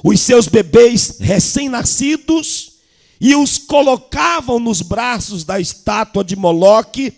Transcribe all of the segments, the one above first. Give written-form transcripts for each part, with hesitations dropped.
os seus bebês recém-nascidos e os colocavam nos braços da estátua de Moloque,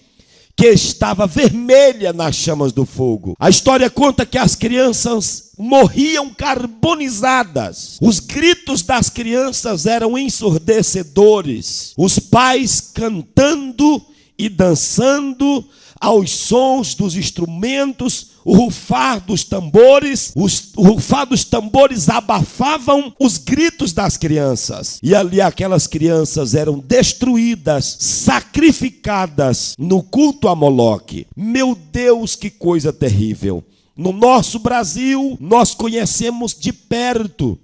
que estava vermelha nas chamas do fogo. A história conta que as crianças morriam carbonizadas. Os gritos das crianças eram ensurdecedores. Os pais cantando e dançando aos sons dos instrumentos, o rufar dos tambores. O rufar dos tambores abafavam os gritos das crianças. E ali aquelas crianças eram destruídas, sacrificadas no culto a Moloque. Meu Deus, que coisa terrível! No nosso Brasil, nós conhecemos de perto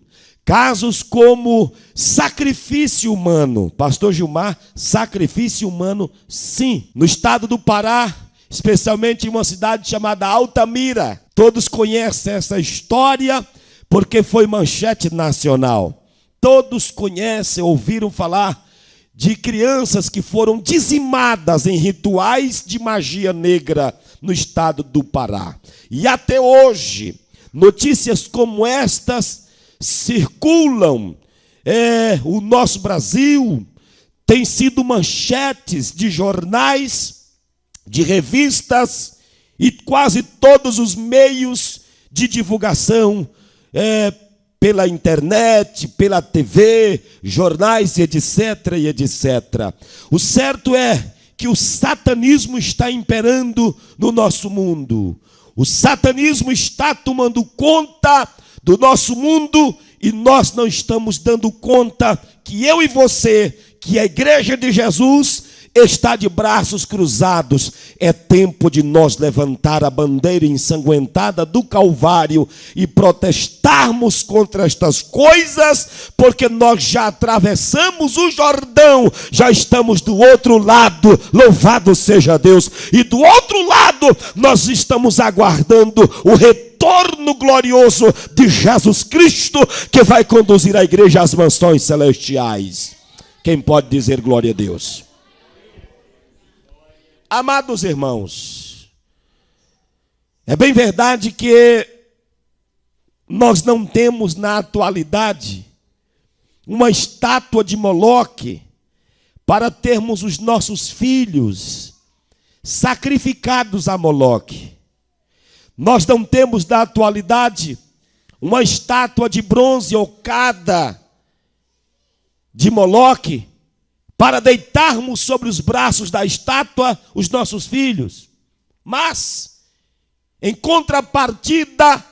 casos como sacrifício humano. Pastor Gilmar, sacrifício humano, sim. No estado do Pará, especialmente em uma cidade chamada Altamira. Todos conhecem essa história porque foi manchete nacional. Todos conhecem, ouviram falar de crianças que foram dizimadas em rituais de magia negra no estado do Pará. E até hoje, notícias como estas circulam. O nosso Brasil tem sido manchetes de jornais, de revistas e quase todos os meios de divulgação, pela internet, pela TV, jornais, etc, e etc. O certo é que o satanismo está imperando no nosso mundo. O satanismo está tomando conta do nosso mundo e nós não estamos dando conta que eu e você, que a igreja de Jesus está de braços cruzados. É tempo de nós levantar a bandeira ensanguentada do Calvário e protestarmos contra estas coisas, porque nós já atravessamos o Jordão, já estamos do outro lado, louvado seja Deus, e do outro lado nós estamos aguardando o retorno glorioso de Jesus Cristo, que vai conduzir a igreja às mansões celestiais. Quem pode dizer glória a Deus? Amados irmãos, é bem verdade que nós não temos na atualidade uma estátua de Moloque para termos os nossos filhos sacrificados a Moloque. Nós não temos na atualidade uma estátua de bronze ocada de Moloque para deitarmos sobre os braços da estátua os nossos filhos. Mas, em contrapartida,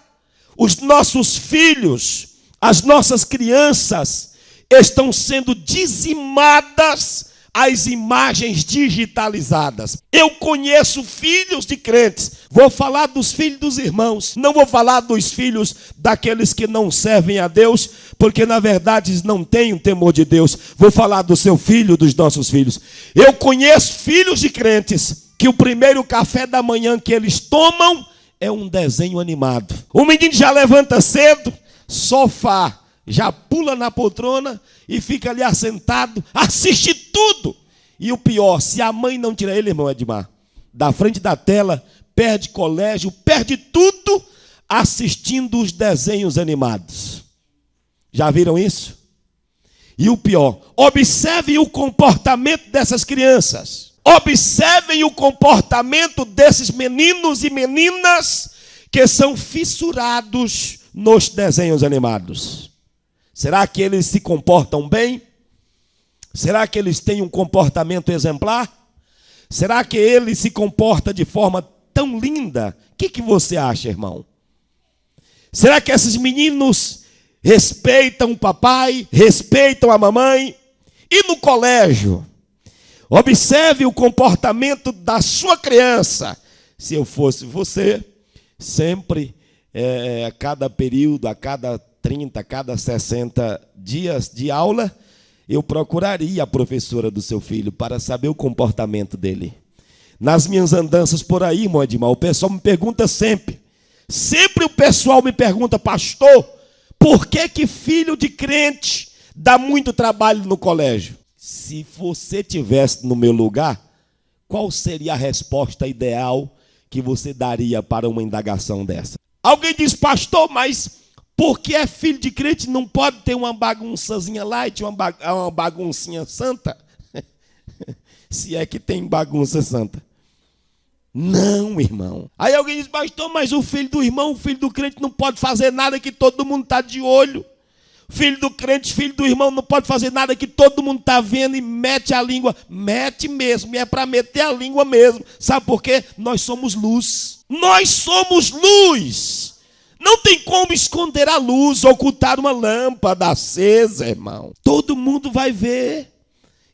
os nossos filhos, as nossas crianças, estão sendo dizimadas às imagens digitalizadas. Eu conheço filhos de crentes, vou falar dos filhos dos irmãos, não vou falar dos filhos daqueles que não servem a Deus, porque na verdade eles não têm o temor de Deus. Vou falar do seu filho, dos nossos filhos. Eu conheço filhos de crentes que o primeiro café da manhã que eles tomam é um desenho animado. O menino já levanta cedo, sofá, já pula na poltrona e fica ali assentado, assiste tudo. E o pior, se a mãe não tira ele, irmão Edmar, da frente da tela, perde colégio, perde tudo, assistindo os desenhos animados. Já viram isso? E o pior, observem o comportamento dessas crianças. Observem o comportamento desses meninos e meninas que são fissurados nos desenhos animados. Será que eles se comportam bem? Será que eles têm um comportamento exemplar? Será que ele se comporta de forma tão linda? O que você acha, irmão? Será que esses meninos respeitam o papai, respeitam a mamãe? E no colégio? Observe o comportamento da sua criança. Se eu fosse você, sempre, a cada período, a cada 30, a cada 60 dias de aula, eu procuraria a professora do seu filho para saber o comportamento dele. Nas minhas andanças por aí, irmão Edmar, o pessoal me pergunta sempre o pessoal me pergunta: pastor, por que filho de crente dá muito trabalho no colégio? Se você tivesse no meu lugar, qual seria a resposta ideal que você daria para uma indagação dessa? Alguém diz: pastor, mas Porque é filho de crente, não pode ter uma bagunçazinha light, uma baguncinha santa. Se é que tem bagunça santa. Não, irmão. Aí alguém diz, pastor, mas o filho do irmão, o filho do crente não pode fazer nada que todo mundo está de olho. Filho do crente, filho do irmão não pode fazer nada que todo mundo está vendo e mete a língua. Mete mesmo, e é para meter a língua mesmo. Sabe por quê? Nós somos luz. Nós somos luz. Não tem como esconder a luz, ocultar uma lâmpada acesa, irmão. Todo mundo vai ver.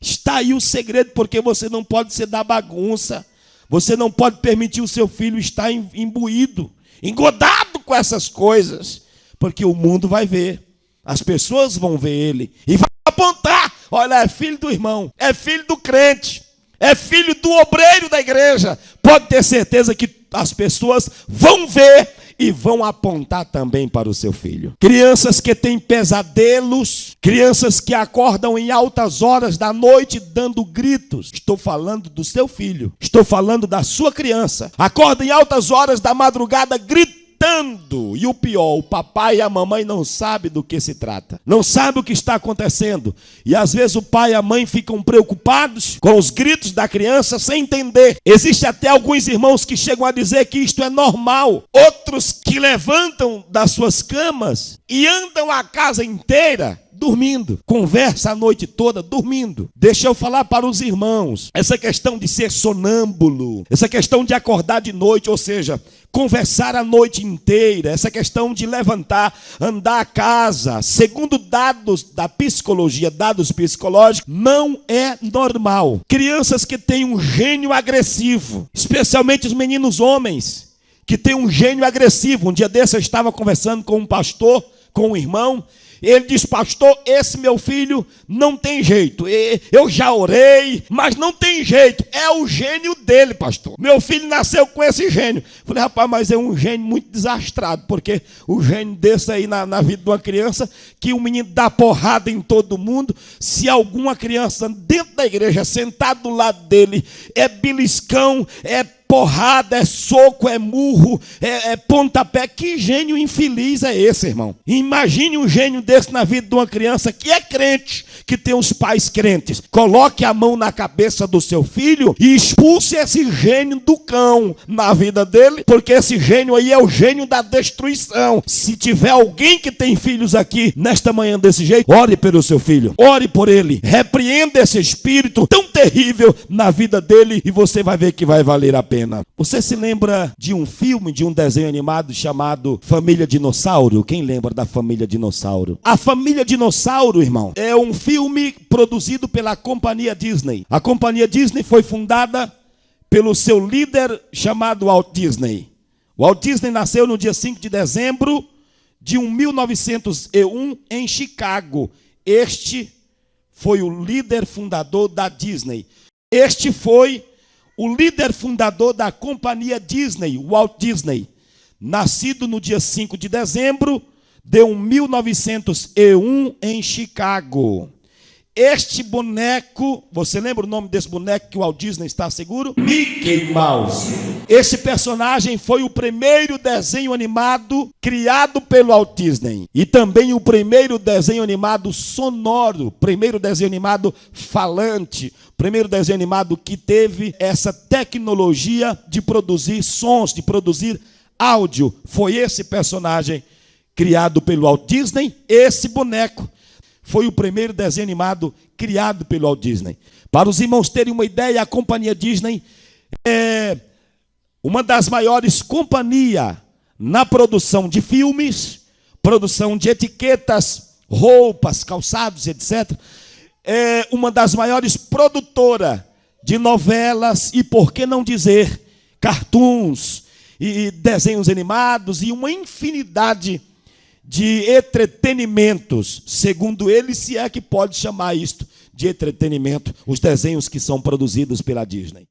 Está aí o segredo, porque você não pode ser da bagunça. Você não pode permitir o seu filho estar imbuído, engodado com essas coisas, porque o mundo vai ver, as pessoas vão ver ele e vai apontar, olha, é filho do irmão, é filho do crente, é filho do obreiro da igreja. Pode ter certeza que as pessoas vão ver e vão apontar também para o seu filho. Crianças que têm pesadelos, crianças que acordam em altas horas da noite dando gritos. Estou falando do seu filho, estou falando da sua criança. Acorda em altas horas da madrugada gritando. E o pior, o papai e a mamãe não sabem do que se trata. Não sabem o que está acontecendo. E às vezes o pai e a mãe ficam preocupados com os gritos da criança sem entender. Existe até alguns irmãos que chegam a dizer que isto é normal. Outros que levantam das suas camas e andam a casa inteira dormindo, conversa a noite toda dormindo. Deixa eu falar para os irmãos, essa questão de ser sonâmbulo, essa questão de acordar de noite, ou seja, conversar a noite inteira, essa questão de levantar, andar a casa, segundo dados da psicologia, dados psicológicos, não é normal. Crianças que têm um gênio agressivo, especialmente os meninos homens, que têm um gênio agressivo. Um dia desse eu estava conversando com um pastor, com um irmão. Ele diz, pastor, esse meu filho não tem jeito. Eu já orei, mas não tem jeito. É o gênio dele, pastor. Meu filho nasceu com esse gênio. Falei, rapaz, mas é um gênio muito desastrado, porque o gênio desse aí na vida de uma criança, que o menino dá porrada em todo mundo. Se alguma criança dentro da igreja, sentado do lado dele, é beliscão, é porrada, é soco, é murro, é pontapé. Que gênio infeliz é esse, irmão? Imagine um gênio desse na vida de uma criança que é crente, que tem os pais crentes. Coloque a mão na cabeça do seu filho e expulse esse gênio do cão na vida dele, porque esse gênio aí é o gênio da destruição. Se tiver alguém que tem filhos aqui nesta manhã desse jeito, ore pelo seu filho, ore por ele, repreenda esse espírito tão terrível na vida dele e você vai ver que vai valer a pena. Você se lembra de um filme, de um desenho animado chamado Família Dinossauro? Quem lembra da Família Dinossauro? A Família Dinossauro, irmão, é um filme produzido pela companhia Disney. A companhia Disney foi fundada pelo seu líder chamado Walt Disney. O Walt Disney nasceu no dia 5 de dezembro de 1901 em Chicago. Este foi o líder fundador da Disney. Este foi o líder fundador da companhia Disney, Walt Disney, nascido no dia 5 de dezembro de 1901 em Chicago. Este boneco, você lembra o nome desse boneco que o Walt Disney está seguro? Mickey Mouse. Esse personagem foi o primeiro desenho animado criado pelo Walt Disney. E também o primeiro desenho animado sonoro, primeiro desenho animado falante, primeiro desenho animado que teve essa tecnologia de produzir sons, de produzir áudio. Foi esse personagem criado pelo Walt Disney. Esse boneco foi o primeiro desenho animado criado pelo Walt Disney. Para os irmãos terem uma ideia, a companhia Disney é uma das maiores companhias na produção de filmes, produção de etiquetas, roupas, calçados, etc. É uma das maiores produtoras de novelas e, por que não dizer, cartoons e desenhos animados e uma infinidade de entretenimentos, segundo ele, se é que pode chamar isto de entretenimento, os desenhos que são produzidos pela Disney.